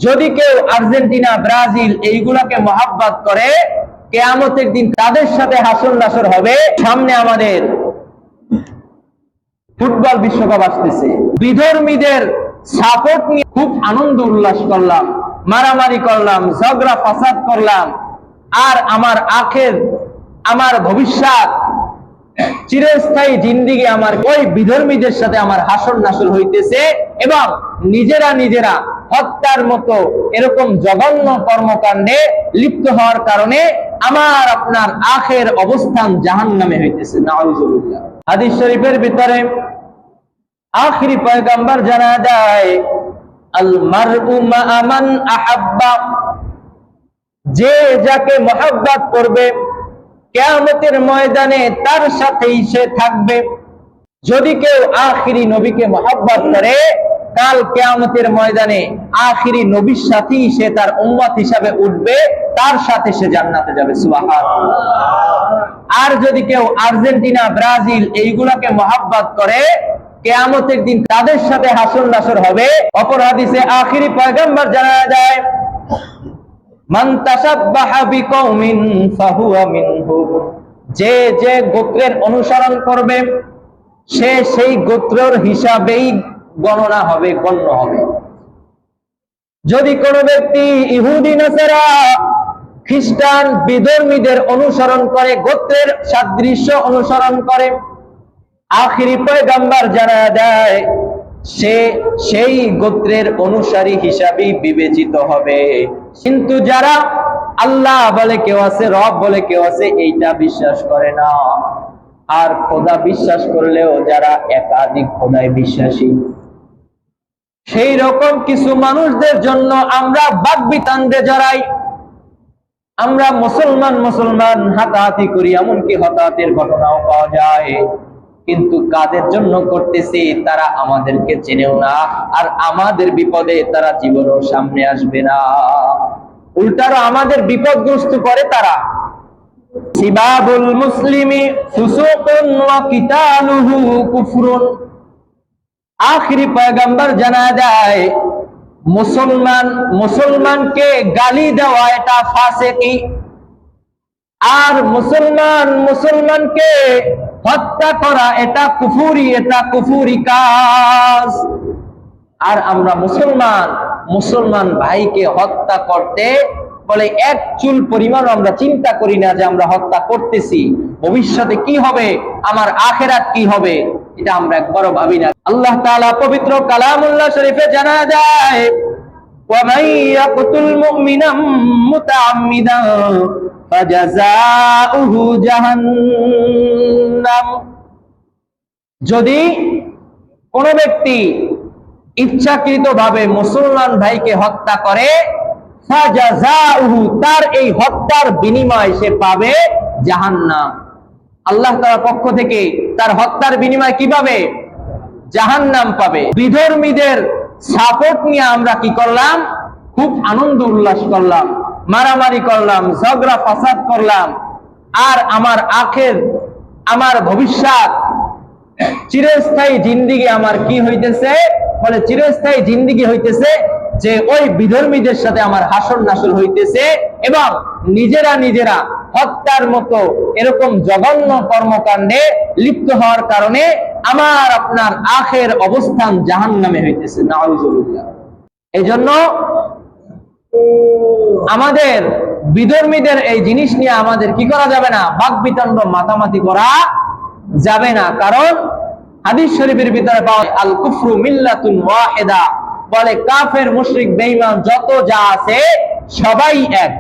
যদি কেউ Argentina, Brazil এইগুলাকে মহাব্বত করে, কিয়ামতের দিন তাদের সাথে হাসর নাসর হবে। সামনে আমাদের ফুটবল বিশ্বকাপ আসতেছে, বিধর্মীদের সাপোর্ট নিয়ে খুব আনন্দ উল্লাস করলাম, মারামারি করলাম, ঝগড়া ফাসাদ করলাম, আর আমার আখের, আমার ভবিষ্যৎ, চিরস্থায়ী জিন্দিগি আমার ওই বিধর্মীদের সাথে আমার হাসর নাসর হইতেছে, এবং নিজেরা হত্যার মতো এরকম জঘন্য কর্মকাণ্ডে লিপ্ত হওয়ার কারণে আমার আপনার আখের অবস্থান জাহান্নামে হইতেছে। নাউযুবিল্লাহ। হাদিস শরীফের ভিতরে আখিরি পয়গম্বর জানা দেয়, আল মারউ মা মান আহাব্বা, যে যাকে মহব্বত করবে কিয়ামতের ময়দানে তার সাথেই সে থাকবে। যদি কেউ আখিরি নবীকে মহব্বত করে, কাল কিয়ামতের ময়দানে আখিরি নবীর সাথেই সে তার উম্মত হিসাবে উঠবে, তার সাথে সে জান্নাতে যাবে। সুবহানাল্লাহ। আর যদি কেউ আর্জেন্টিনা, ব্রাজিল এইগুলাকে মহব্বত করে, কিয়ামতের দিন তাদের সাথে হাসর নাসর হবে। অপর হাদিসে আখিরি পয়গম্বর জানা যায়, মান তাশাব্বাহা বিকওমিন ফাহুয়া মিনহুম, যে যে গোত্রের অনুসরণ করবে সে সেই গোত্রের হিসাবেই গণনা হবে, গণ্য হবে। যদি কোনো ব্যক্তি ইহুদি, নাসারা, খ্রিস্টান, বিধর্মীদের অনুসরণ করে, গোত্রের সাদৃশ্য অনুসরণ করে, আখিরি পয়গম্বর জানা দেয় সে সেই গোত্রের অনুসারী হিসাবেই বিবেচিত হবে। কিন্তু যারা আল্লাহ বলে কেউ আছে, রব বলে কেউ আছে, এইটা বিশ্বাস করে না, আর খোদা বিশ্বাস করলেও যারা একাধিক খোদায় বিশ্বাসী, সেই রকম কিছু মানুষদের জন্য আমরা বাকবিতণ্ডে জড়াই, আমরা মুসলমান হাতাহাতি করি, এমনকি হতাহতের ঘটনাও পাওয়া যায়। কিন্তু কাদের জন্য করতেছি তারা আমাদেরকে চেনেও না, আর আমাদের বিপদে তারা জীবনেও সামনে আসবে না, উল্টারও আমাদের বিপদগ্রস্ত করে তারা। সিবাবুল মুসলিমি ফুসুকুন ওয়া কিতালুহু কুফরুন, আখিরি পয়গম্বর জানা যায় মুসলমানকে গালি দেওয়া এটা ফাসিকি, আর মুসলমানকে হত্যা করা এটা কুফুরি কাজ। আর আমরা মুসলমান ভাইকে হত্যা করতে বলে এক চুল পরিমাণ আমরা চিন্তা করি না যে আমরা হত্যা করতেছি, ভবিষ্যতে কি হবে, আমার আখিরাত কি হবে, এটা আমরা একবারও ভাবি না। আল্লাহ তাআলা পবিত্র কালামুল্লাহ শরীফে জানা যায়, ওয়া মান ইয়াকতুল মুমিনাম মুতাআম্মিদান ফাজাযাউহু জাহান্নাম, যদি কোন ব্যক্তি ইচ্ছাকৃতভাবে মুসলমান ভাইকে হত্যা করে, ফাজাযাউহু, তার এই হত্যার বিনিময় সে পাবে জাহান্নাম। আল্লাহ তাআলার পক্ষ থেকে তার হত্যার বিনিময় কি পাবে? জাহান্নাম পাবে। বিধর্মীদের সাপোর্ট নিয়ে আমরা কি করলাম? খুব আনন্দ উল্লাস করলাম, মারামারি করলাম, ঝগড়া ফাসাদ করলাম, আর আমার আখের, আমার ভবিষ্যৎ, চিরস্থায়ী জিন্দিগি আমার কি হইতেছে? বলে চিরস্থায়ী জিন্দিগি হইতেছে যে ওই বিধর্মীদের সাথে আমার হাসর নাসর হইতেছে, এবং নিজেরা হত্যার মতো এরকম জঘন্য কর্মকাণ্ডে লিপ্ত হওয়ার কারণে আমার আপনার আখের অবস্থান জাহান্নামে হইতেছে। নাউযুবিল্লাহ। এই জন্য আমাদের বিধর্মীদের এই জিনিস নিয়ে আমাদের কি করা যাবে না? বাকবিতণ্ড মাতামাতি করা যাবে না। কারণ হাদিস শরীফের ভিতরে পাওয়া আল কুফরু মিল্লাতুন ওয়াহিদা, বলে কাফের, মুশরিক, বেঈমান যত যা আছে সবাই এক।